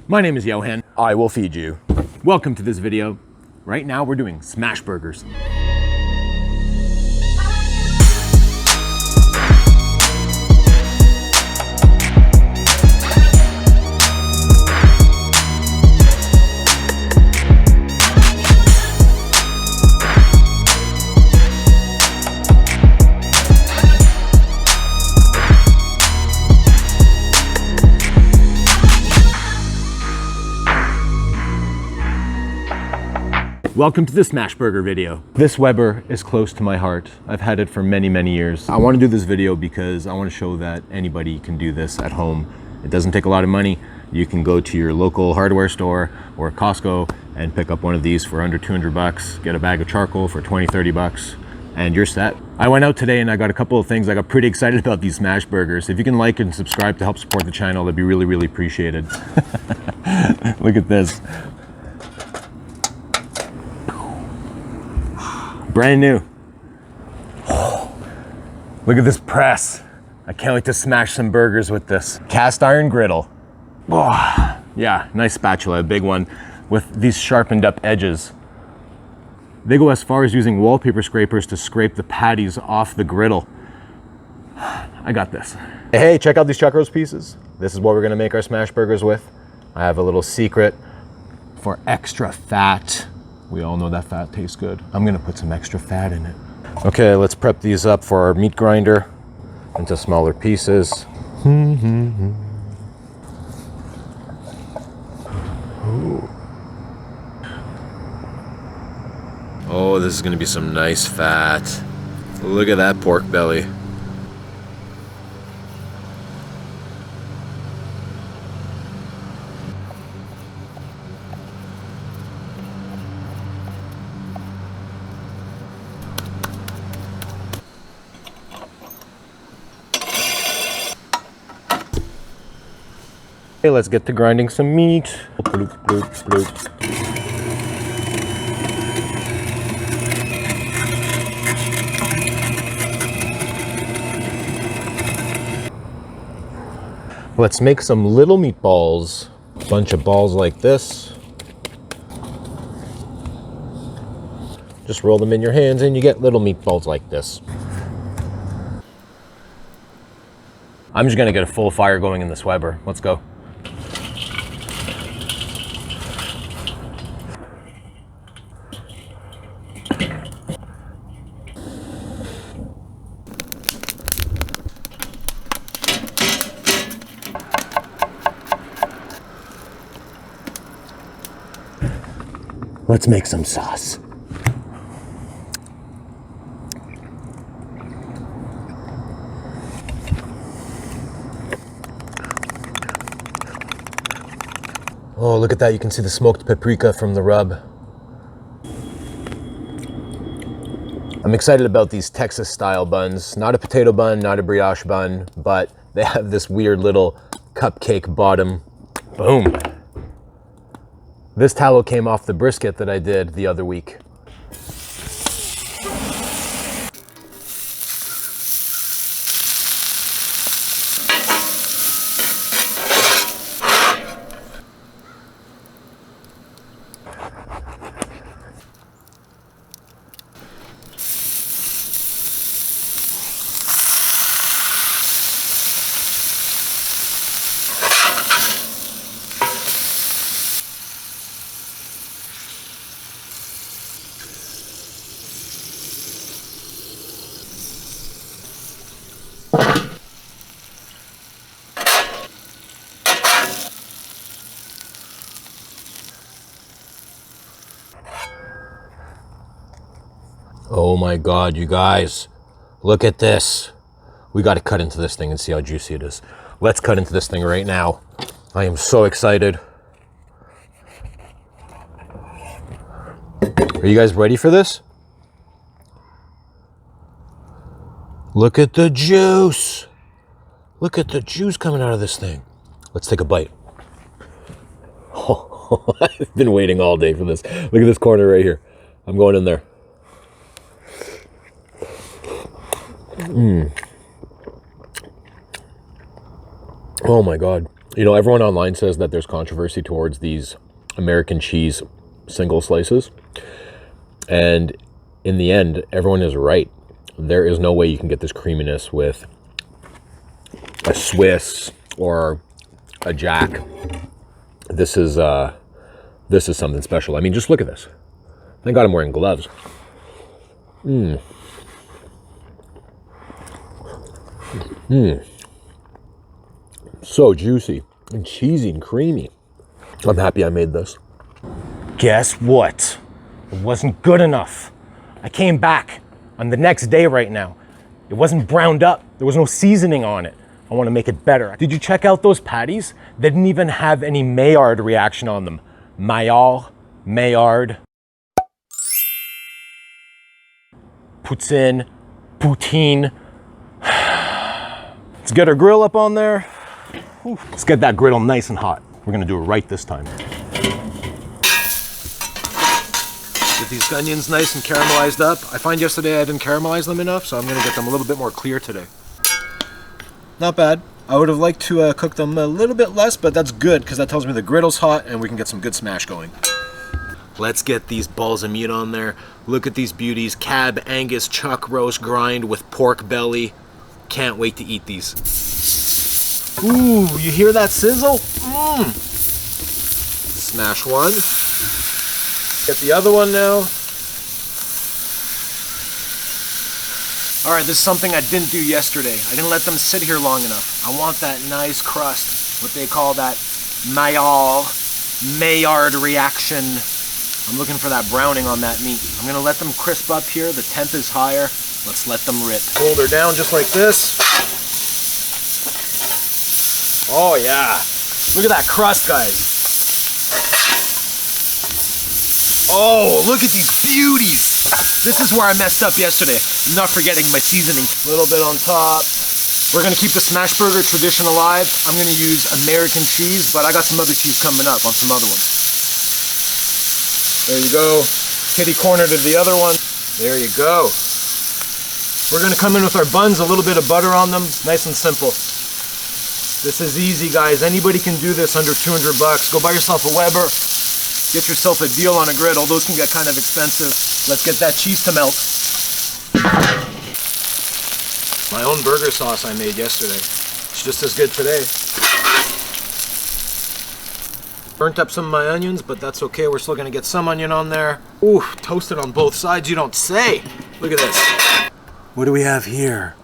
My name is Johan. I will feed you. Welcome to this video. Right now we're doing smash burgers. Welcome to the smash burger video. This Weber is close to my heart. I've had it for many, many years. I want to do this video because I want to show that anybody can do this at home. It doesn't take a lot of money. You can go to your local hardware store or Costco and pick up one of these for under 200 bucks, get a bag of charcoal for 20, 30 bucks, and you're set. I went out today and I got a couple of things. I got pretty excited about these smash burgers. If you can like and subscribe to help support the channel, that'd be really, really appreciated. Look at this. Brand new. Oh, look at this press. I can't wait to smash some burgers with this. Cast iron griddle. Oh, yeah, nice spatula, a big one with these sharpened up edges. They go as far as using wallpaper scrapers to scrape the patties off the griddle. I got this. Hey, check out these chuck roast pieces. This is what we're gonna make our smash burgers with. I have a little secret for extra fat. We all know that fat tastes good. I'm gonna put some extra fat in it. Okay, let's prep these up for our meat grinder into smaller pieces. Oh, this is gonna be some nice fat. Look at that pork belly. Okay, let's get to grinding some meat. Bloop, bloop, bloop. Let's make some little meatballs. A bunch of balls like this. Just roll them in your hands and you get little meatballs like this. I'm just gonna get a full fire going in this Weber. Let's go. Let's make some sauce. Oh, look at that. You can see the smoked paprika from the rub. I'm excited about these Texas style buns. Not a potato bun, not a brioche bun, but they have this weird little cupcake bottom. Boom. This tallow came off the brisket that I did the other week. Oh my God, you guys, look at this. We got to cut into this thing and see how juicy it is. Let's cut into this thing right now. I am so excited. Are you guys ready for this? Look at the juice. Look at the juice coming out of this thing. Let's take a bite. Oh, I've been waiting all day for this. Look at this corner right here. I'm going in there. Oh my God. You know, everyone online says that there's controversy towards these American cheese single slices. And in the end, everyone is right. There is no way you can get this creaminess with a Swiss or a Jack. This is something special. I mean, just look at this. Thank God I'm wearing gloves. So juicy and cheesy and creamy. I'm happy I made this. Guess what? It wasn't good enough. I came back on the next day right now. It wasn't browned up. There was no seasoning on it. I want to make it better. Did you check out those patties? They didn't even have any Maillard reaction on them. Maillard. Poutine. Let's get our grill up on there. Whew. Let's get that griddle nice and hot. We're gonna do it right this time. Get these onions nice and caramelized up. I find yesterday I didn't caramelize them enough, so I'm gonna get them a little bit more clear today. Not bad. I would have liked to cook them a little bit less, but that's good because that tells me the griddle's hot and we can get some good smash going. Let's get these balls of meat on there. Look at these beauties. Cab Angus chuck roast grind with pork belly. Can't wait to eat these. Ooh, you hear that sizzle? Smash one. Get the other one now. All right, this is something I didn't do yesterday. I didn't let them sit here long enough. I want that nice crust, what they call that Maillard reaction. I'm looking for that browning on that meat. I'm gonna let them crisp up here. The temp is higher. Let's let them rip. Hold her down just like this. Oh yeah. Look at that crust, guys. Oh, look at these beauties. This is where I messed up yesterday. I'm not forgetting my seasoning. A little bit on top. We're gonna keep the smash burger tradition alive. I'm gonna use American cheese, but I got some other cheese coming up on some other ones. There you go. Kitty corner to the other one. There you go. We're gonna come in with our buns, a little bit of butter on them, nice and simple. This is easy, guys. Anybody can do this under 200 bucks. Go buy yourself a Weber. Get yourself a deal on a griddle. Those can get kind of expensive. Let's get that cheese to melt. My own burger sauce I made yesterday. It's just as good today. Burnt up some of my onions, but that's okay. We're still gonna get some onion on there. Ooh, toasted on both sides, you don't say. Look at this. What do we have here?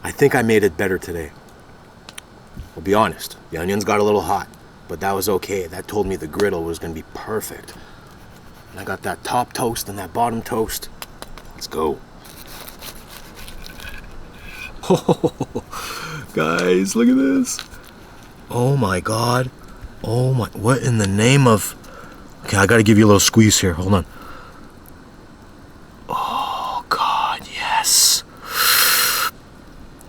I think I made it better today. I'll be honest, the onions got a little hot, but that was okay. That told me the griddle was gonna be perfect. And I got that top toast and that bottom toast. Let's go. Guys, look at this. Oh my God. Oh my, what in the name of... Okay, I gotta give you a little squeeze here, hold on. Oh God, yes.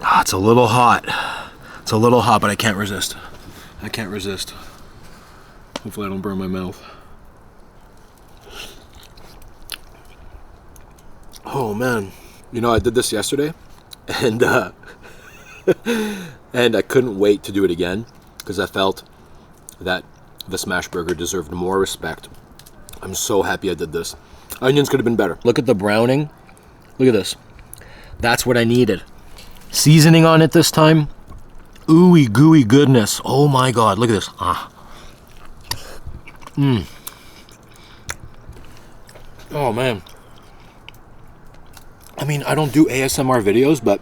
Ah, it's a little hot. It's a little hot, but I can't resist. I can't resist. Hopefully I don't burn my mouth. Oh man. You know, I did this yesterday and and I couldn't wait to do it again because I felt that the smash burger deserved more respect. I'm so happy I did this. Onions could have been better. Look at the browning. Look at this. That's what I needed. Seasoning on it this time. Ooey gooey goodness. Oh my God, look at this. Ah. Oh man. I mean, I don't do ASMR videos, but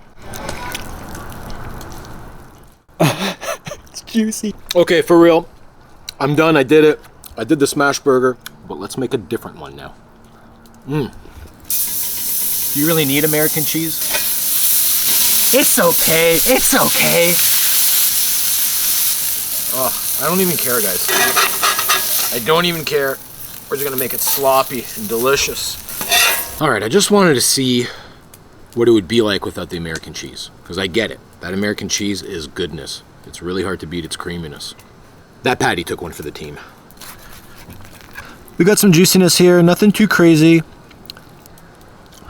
it's juicy. Okay, for real. I'm done, I did it. I did the smash burger, but let's make a different one now. Do you really need American cheese? It's okay, it's okay. Oh, I don't even care, guys. I don't even care. We're just gonna make it sloppy and delicious. All right, I just wanted to see what it would be like without the American cheese, because I get it. That American cheese is goodness. It's really hard to beat its creaminess. That patty took one for the team. We got some juiciness here, nothing too crazy.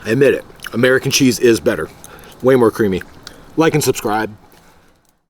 I admit it, American cheese is better. Way more creamy. Like and subscribe.